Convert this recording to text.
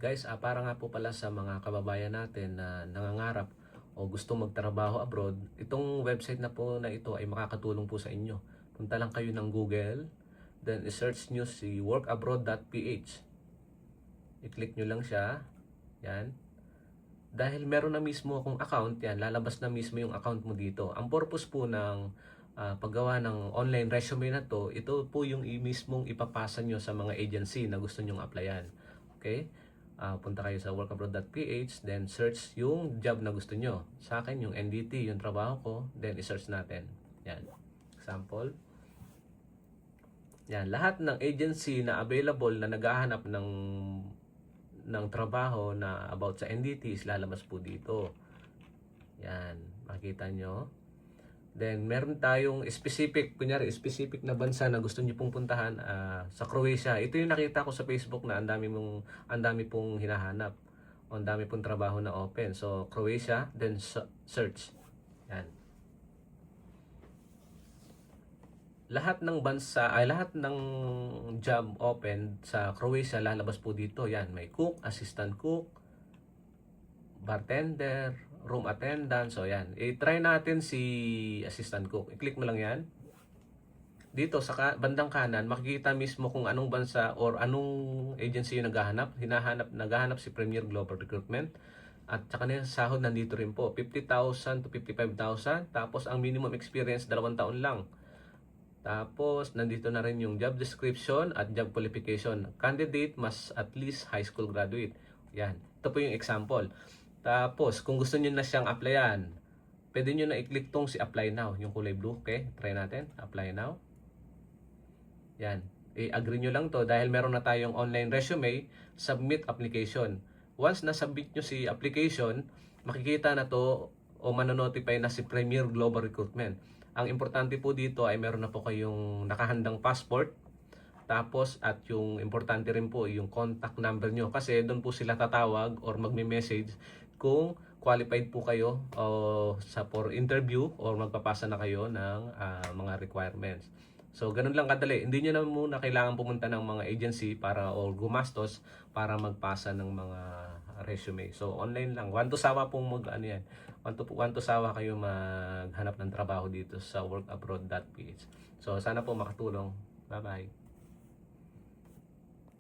Guys, para nga po pala sa mga kababayan natin na nangangarap o gusto magtrabaho abroad, itong website na po na ito ay makakatulong po sa inyo. Punta lang kayo ng Google, then i-search nyo si workabroad.ph. I-click nyo lang siya. Yan. Dahil meron na mismo akong account, yan, lalabas na mismo yung account mo dito. Ang purpose po ng paggawa ng online resume na to, ito po yung mismong ipapasa nyo sa mga agency na gusto nyong applyan. Okay? Punta kayo sa workabroad.ph, then search yung job na gusto nyo. Sa akin, yung NDT, yung trabaho ko, then i-search natin. Yan. Example. Yan. Lahat ng agency na available na naghahanap ng trabaho na about sa NDT is lalabas po dito. Yan. Makita nyo. Then, meron tayong specific, kunyari, specific na bansa na gusto nyo pong puntahan sa Croatia. Ito yung nakita ko sa Facebook na ang dami pong hinahanap. O ang dami pong trabaho na open. So, Croatia, then search. Yan. Lahat ng bansa, lahat ng job open sa Croatia lalabas po dito. Yan, may cook, assistant cook, bartender, room attendant. So yan, i-try natin si assistant cook. I-click mo lang yan. Dito sa bandang kanan, makikita mismo kung anong bansa or anong agency yung naghahanap si Premier Global Recruitment. At saka na sahod nandito rin po, 50,000 to 55,000. Tapos ang minimum experience, 2 taon lang. Tapos nandito na rin yung job description at job qualification. Candidate must at least high school graduate. Yan, ito po yung example. Tapos, kung gusto niyo na siyang applyan, pwede niyo na i-click tong si apply now, yung kulay blue. Okay, try natin. Apply now. Yan. I-agree nyo lang to dahil meron na tayong online resume, submit application. Once na-submit nyo si application, makikita na to o manonotify na si Premier Global Recruitment. Ang importante po dito ay meron na po kayong nakahandang passport. Tapos at yung importante rin po yung contact number nyo kasi doon po sila tatawag or magme-message kung qualified po kayo for interview or magpapasa na kayo ng mga requirements. So ganun lang kadali. Hindi nyo na muna kailangan pumunta ng mga agency or gumastos para magpasa ng mga resume. So online lang. One to sawa pong yan. One to sawa kayo maghanap ng trabaho dito sa workabroad.ph. So sana po makatulong. Bye-bye.